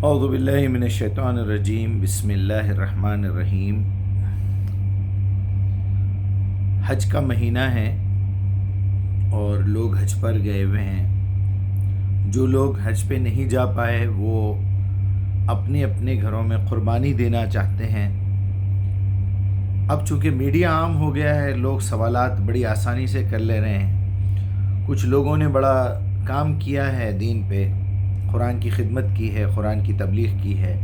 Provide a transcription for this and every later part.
اعوذ باللہ من الشیطان الرجیم، بسم اللہ الرحمن الرحیم۔ حج کا مہینہ ہے اور لوگ حج پر گئے ہوئے ہیں۔ جو لوگ حج پہ نہیں جا پائے وہ اپنے اپنے گھروں میں قربانی دینا چاہتے ہیں۔ اب چونکہ میڈیا عام ہو گیا ہے، لوگ سوالات بڑی آسانی سے کر لے رہے ہیں۔ کچھ لوگوں نے بڑا کام کیا ہے دین پہ، قرآن کی خدمت کی ہے، قرآن کی تبلیغ کی ہے۔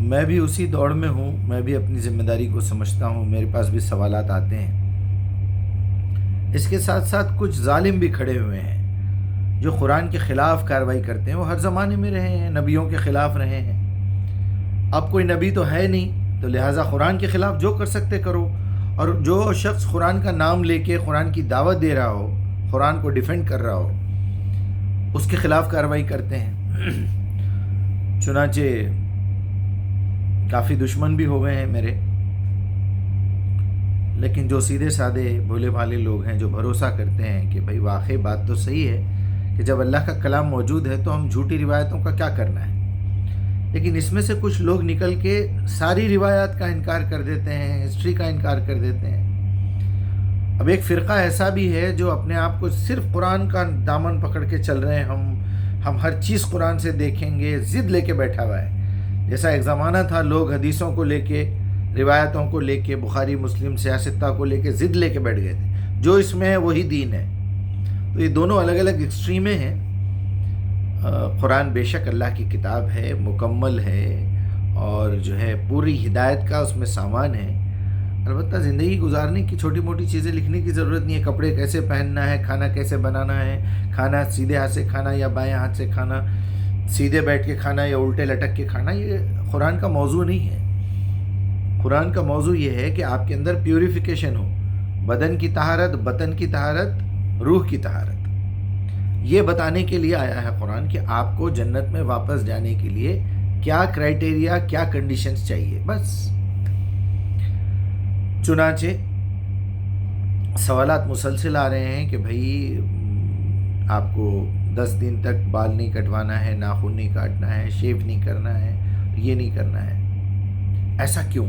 میں بھی اسی دوڑ میں ہوں، میں بھی اپنی ذمہ داری کو سمجھتا ہوں، میرے پاس بھی سوالات آتے ہیں۔ اس کے ساتھ ساتھ کچھ ظالم بھی کھڑے ہوئے ہیں جو قرآن کے خلاف کارروائی کرتے ہیں۔ وہ ہر زمانے میں رہے ہیں، نبیوں کے خلاف رہے ہیں۔ اب کوئی نبی تو ہے نہیں، تو لہٰذا قرآن کے خلاف جو کر سکتے کرو، اور جو شخص قرآن کا نام لے کے قرآن کی دعوت دے رہا ہو، قرآن کو ڈیفینڈ کر رہا ہو، اس کے خلاف کارروائی کرتے ہیں۔ چنانچہ کافی دشمن بھی ہو گئے ہیں میرے، لیکن جو سیدھے سادے بھولے بھالے لوگ ہیں، جو بھروسہ کرتے ہیں کہ بھئی واقعی بات تو صحیح ہے کہ جب اللہ کا کلام موجود ہے تو ہم جھوٹی روایتوں کا کیا کرنا ہے۔ لیکن اس میں سے کچھ لوگ نکل کے ساری روایات کا انکار کر دیتے ہیں، ہسٹری کا انکار کر دیتے ہیں۔ اب ایک فرقہ ایسا بھی ہے جو اپنے آپ کو صرف قرآن کا دامن پکڑ کے چل رہے ہیں، ہم ہر چیز قرآن سے دیکھیں گے، ضد لے کے بیٹھا ہوا ہے۔ جیسا ایک زمانہ تھا، لوگ حدیثوں کو لے کے، روایتوں کو لے کے، بخاری مسلم سیاستہ کو لے کے ضد لے کے بیٹھ گئے تھے، جو اس میں ہے وہی دین ہے۔ تو یہ دونوں الگ الگ ایکسٹریمیں ہیں۔ قرآن بے شک اللہ کی کتاب ہے، مکمل ہے، اور جو ہے پوری ہدایت کا اس میں سامان ہے۔ البتہ زندگی گزارنے کی چھوٹی موٹی چیزیں لکھنے کی ضرورت نہیں ہے۔ کپڑے کیسے پہننا ہے، کھانا کیسے بنانا ہے، کھانا سیدھے ہاتھ سے کھانا یا بائیں ہاتھ سے کھانا، سیدھے بیٹھ کے کھانا یا الٹے لٹک کے کھانا، یہ قرآن کا موضوع نہیں ہے۔ قرآن کا موضوع یہ ہے کہ آپ کے اندر پیوریفیکیشن ہو، بدن کی طہارت، بطن کی طہارت، روح کی طہارت۔ یہ بتانے کے لیے آیا ہے قرآن کہ آپ کو جنت میں واپس جانے کے لیے کیا کرائٹیریا، کیا کنڈیشنز چاہیے، بس۔ چنانچہ سوالات مسلسل آ رہے ہیں کہ بھائی آپ کو 10 دن تک بال نہیں کٹوانا ہے، ناخن نہیں کاٹنا ہے، شیو نہیں کرنا ہے، یہ نہیں کرنا ہے۔ ایسا کیوں؟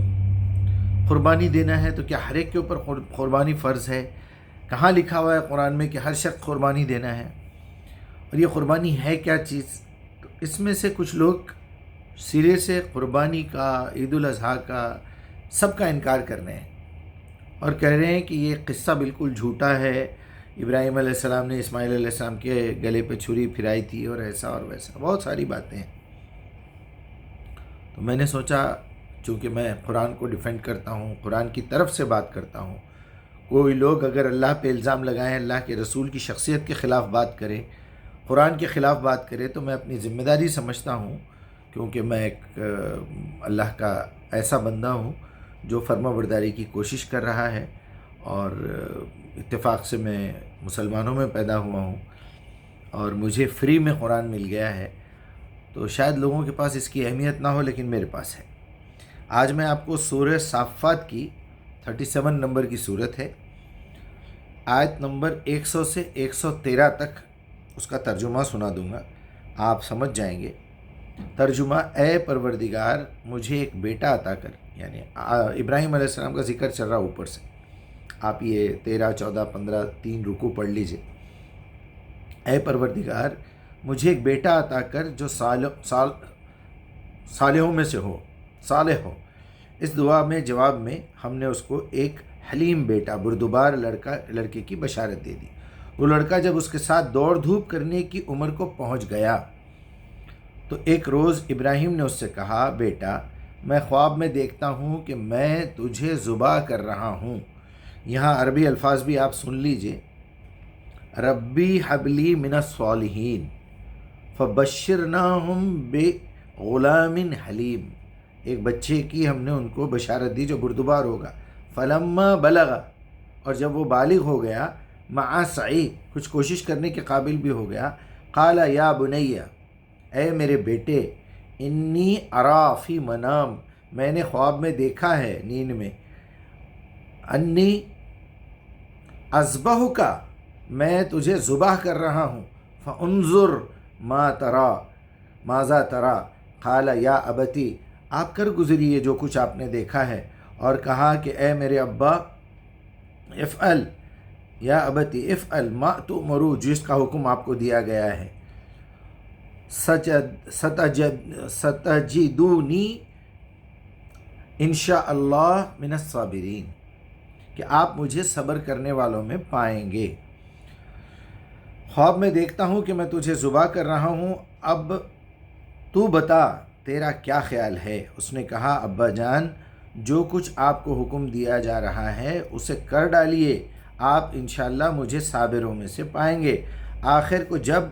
قربانی دینا ہے تو کیا ہر ایک کے اوپر قربانی فرض ہے؟ کہاں لکھا ہوا ہے قرآن میں کہ ہر شخص قربانی دینا ہے؟ اور یہ قربانی ہے کیا چیز؟ تو اس میں سے کچھ لوگ سرے سے قربانی کا، عید الاضحیٰ کا، سب کا انکار کر رہے ہیں اور کہہ رہے ہیں کہ یہ قصہ بالکل جھوٹا ہے۔ ابراہیم علیہ السلام نے اسماعیل علیہ السلام کے گلے پہ چھری پھرائی تھی، اور ایسا اور ویسا، بہت ساری باتیں ہیں۔ تو میں نے سوچا، چونکہ میں قرآن کو ڈیفینڈ کرتا ہوں، قرآن کی طرف سے بات کرتا ہوں، کوئی لوگ اگر اللہ پہ الزام لگائیں، اللہ کے رسول کی شخصیت کے خلاف بات کرے، قرآن کے خلاف بات کرے، تو میں اپنی ذمہ داری سمجھتا ہوں، کیونکہ میں ایک اللہ کا ایسا بندہ ہوں جو فرما برداری کی کوشش کر رہا ہے، اور اتفاق سے میں مسلمانوں میں پیدا ہوا ہوں اور مجھے فری میں قرآن مل گیا ہے۔ تو شاید لوگوں کے پاس اس کی اہمیت نہ ہو، لیکن میرے پاس ہے۔ آج میں آپ کو سورہ صافات کی 37 نمبر کی صورت ہے، آیت نمبر 100 سے 113 تک اس کا ترجمہ سنا دوں گا، آپ سمجھ جائیں گے۔ ترجمہ: اے پروردگار، مجھے ایک بیٹا عطا کر، یعنی ابراہیم علیہ السلام کا ذکر چل رہا اوپر سے، آپ یہ 13، 14، 15 3 رکوع پڑھ لیجئے۔ اے پروردگار، مجھے ایک بیٹا عطا کر جو صالحوں میں سے ہو، صالح ہو۔ اس دعا میں جواب میں ہم نے اس کو ایک حلیم بیٹا، بردبار لڑکے کی بشارت دے دی۔ وہ لڑکا جب اس کے ساتھ دوڑ دھوپ کرنے کی عمر کو پہنچ گیا تو ایک روز ابراہیم نے اس سے کہا، بیٹا، میں خواب میں دیکھتا ہوں کہ میں تجھے ذبح کر رہا ہوں۔ یہاں عربی الفاظ بھی آپ سن لیجئے۔ ربی حبلی من الصالحین فبشرناہم بغلام حلیم، ایک بچے کی ہم نے ان کو بشارت دی جو بردبار ہوگا۔ فلما بلغ، اور جب وہ بالغ ہو گیا، مع سعی، کچھ کوشش کرنے کے قابل بھی ہو گیا، قال یا بنی، اے میرے بیٹے، انی ارا فی منام، میں نے خواب میں دیکھا ہے، نیند میں، انی اذبحک، میں تجھے ذبح کر رہا ہوں، فانظر ما تری، ماذا ترا قال یا ابتی، آپ کر گزریے جو کچھ آپ نے دیکھا ہے، اور کہا کہ اے میرے ابا افعل یا ابتی افعل ما تؤمرو، جس کا حکم آپ کو دیا گیا ہے، ستجدونی انشاء اللہ من الصابرین، کہ آپ مجھے صبر کرنے والوں میں پائیں گے۔ خواب میں دیکھتا ہوں کہ میں تجھے ذبح کر رہا ہوں، اب تو بتا تیرا کیا خیال ہے؟ اس نے کہا ابا جان، جو کچھ آپ کو حکم دیا جا رہا ہے اسے کر ڈالیے، آپ انشاءاللہ مجھے صابروں میں سے پائیں گے۔ آخر کو جب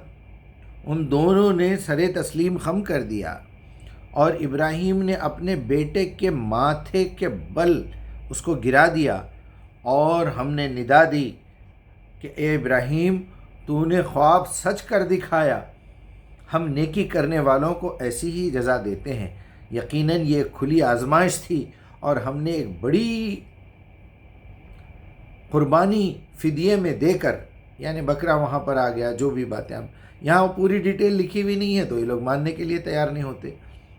ان دونوں نے سر تسلیم خم کر دیا اور ابراہیم نے اپنے بیٹے کے ماتھے کے بل اس کو گرا دیا، اور ہم نے ندا دی کہ اے ابراہیم، تو نے خواب سچ کر دکھایا، ہم نیکی کرنے والوں کو ایسی ہی جزا دیتے ہیں۔ یقیناً یہ ایک کھلی آزمائش تھی، اور ہم نے ایک بڑی قربانی فدیے میں دے کر، یعنی بکرا وہاں پر آ گیا، جو بھی باتیں اب یہاں پوری ڈیٹیل لکھی ہوئی نہیں ہے تو یہ لوگ ماننے کے لیے تیار نہیں ہوتے،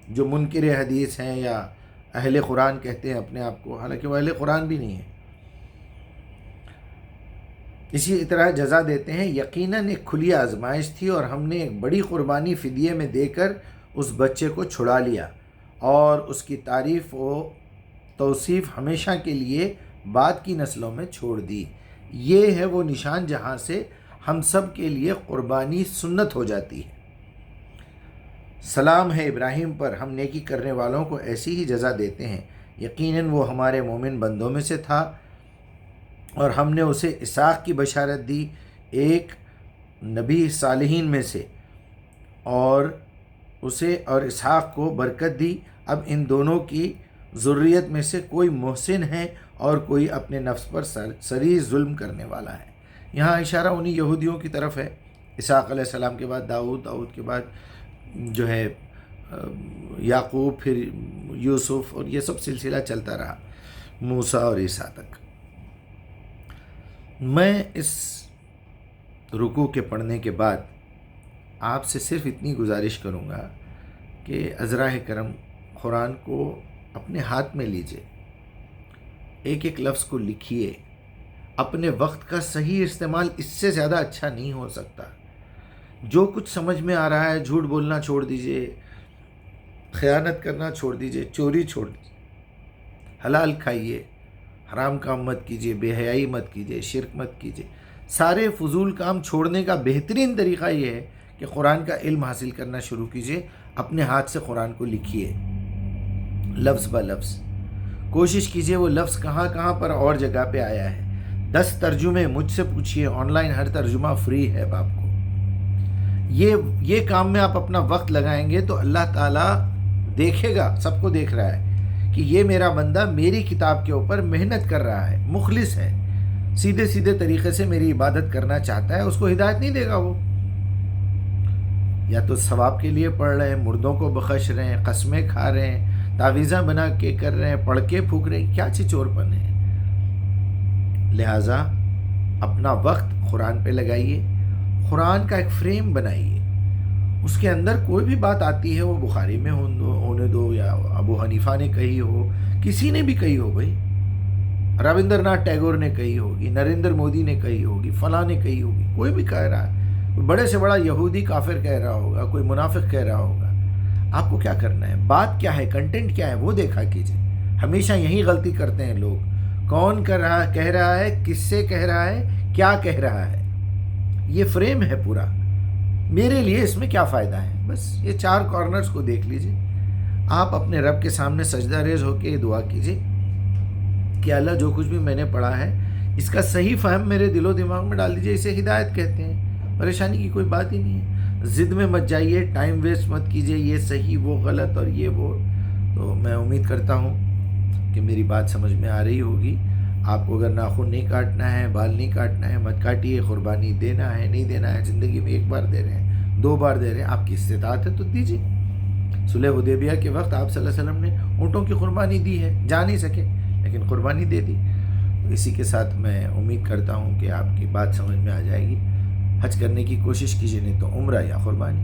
جو منکر حدیث ہیں یا اہل قرآن کہتے ہیں اپنے آپ کو، حالانکہ وہ اہل قرآن بھی نہیں ہے۔ اسی طرح جزا دیتے ہیں۔ یقیناً ایک کھلی آزمائش تھی، اور ہم نے ایک بڑی قربانی فدیے میں دے کر اس بچے کو چھڑا لیا، اور اس کی تعریف و توصیف ہمیشہ کے لیے بعد کی نسلوں میں چھوڑ دی۔ یہ ہے وہ نشان جہاں سے ہم سب کے لیے قربانی سنت ہو جاتی ہے۔ سلام ہے ابراہیم پر، ہم نیکی کرنے والوں کو ایسی ہی جزا دیتے ہیں۔ یقیناً وہ ہمارے مومن بندوں میں سے تھا، اور ہم نے اسے اسحاق کی بشارت دی، ایک نبی صالحین میں سے، اور اسے اور اسحاق کو برکت دی۔ اب ان دونوں کی ذریت میں سے کوئی محسن ہے اور کوئی اپنے نفس پر سری ظلم کرنے والا ہے۔ یہاں اشارہ انہی یہودیوں کی طرف ہے۔ اسحاق علیہ السلام کے بعد داؤد کے بعد جو ہے یعقوب، پھر یوسف، اور یہ سب سلسلہ چلتا رہا موسیٰ اور عیسیٰ تک۔ میں اس رکوع کے پڑھنے کے بعد آپ سے صرف اتنی گزارش کروں گا کہ عذراء کرم قرآن کو اپنے ہاتھ میں لیجئے، ایک ایک لفظ کو لکھیے۔ اپنے وقت کا صحیح استعمال اس سے زیادہ اچھا نہیں ہو سکتا۔ جو کچھ سمجھ میں آ رہا ہے، جھوٹ بولنا چھوڑ دیجئے، خیانت کرنا چھوڑ دیجئے، چوری چھوڑ دیجئے، حلال کھائیے، حرام کام مت کیجئے، بے حیائی مت کیجئے، شرک مت کیجئے۔ سارے فضول کام چھوڑنے کا بہترین طریقہ یہ ہے کہ قرآن کا علم حاصل کرنا شروع کیجئے۔ اپنے ہاتھ سے قرآن کو لکھیے لفظ بہ لفظ، کوشش کیجئے وہ لفظ کہاں کہاں پر اور جگہ پہ آیا ہے۔ 10 ترجمے مجھ سے پوچھئے، آن لائن ہر ترجمہ فری ہے آپ کو۔ یہ کام میں آپ اپنا وقت لگائیں گے تو اللہ تعالیٰ دیکھے گا، سب کو دیکھ رہا ہے کہ یہ میرا بندہ میری کتاب کے اوپر محنت کر رہا ہے، مخلص ہے، سیدھے طریقے سے میری عبادت کرنا چاہتا ہے۔ اس کو ہدایت نہیں دے گا وہ، یا تو ثواب کے لیے پڑھ رہے ہیں، مردوں کو بخش رہے ہیں، قسمیں کھا رہے ہیں، تعویذیں بنا کے کر رہے ہیں، پڑھ کے پھونک رہے ہیں، کیا چچور پن ہے۔ لہٰذا اپنا وقت قرآن پہ لگائیے، قرآن کا ایک فریم بنائیے، اس کے اندر کوئی بھی بات آتی ہے، وہ بخاری میں ہونے دو یا ابو حنیفہ نے کہی ہو، کسی نے بھی کہی ہو، بھائی رابندر ناتھ ٹیگور نے کہی ہوگی، نریندر مودی نے کہی ہوگی، فلاں نے کہی ہوگی، کوئی بھی کہہ رہا ہے، کوئی بڑے سے بڑا یہودی کافر کہہ رہا ہوگا، کوئی منافق کہہ رہا ہوگا۔ آپ کو کیا کرنا ہے؟ بات کیا ہے، کنٹینٹ کیا ہے، وہ دیکھا کیجئے۔ ہمیشہ یہی غلطی کرتے ہیں لوگ، کون کہہ رہا ہے، کس سے کہہ رہا ہے، کیا کہہ رہا ہے، یہ فریم ہے پورا، میرے لیے اس میں کیا فائدہ ہے۔ بس یہ 4 کارنرز کو دیکھ لیجئے۔ آپ اپنے رب کے سامنے سجدہ ریز ہو کے دعا کیجئے کہ اللہ جو کچھ بھی میں نے پڑھا ہے اس کا صحیح فہم میرے دل و دماغ میں ڈال دیجئے۔ اسے ہدایت کہتے ہیں، پریشانی کی کوئی بات ہی نہیں ہے۔ ضد میں مت جائیے، ٹائم ویسٹ مت کیجئے، یہ صحیح وہ غلط اور یہ وہ۔ تو میں امید کرتا ہوں کہ میری بات سمجھ میں آ رہی ہوگی۔ آپ کو اگر ناخن نہیں کاٹنا ہے، بال نہیں کاٹنا ہے، مت کاٹیے۔ قربانی دینا ہے، نہیں دینا ہے، زندگی میں 1 بار دے رہے ہیں، 2 بار دے رہے ہیں، آپ کی استطاعت ہے تو دیجیے۔ صلح حدیبیہ کے وقت آپ صلی اللہ علیہ وسلم نے اونٹوں کی قربانی دی ہے، جا نہیں سکے لیکن قربانی دے دی۔ اسی کے ساتھ میں امید کرتا ہوں کہ آپ کی بات سمجھ میں آ جائے گی۔ حج کرنے کی کوشش کیجیے، نہیں تو عمرہ یا قربانی۔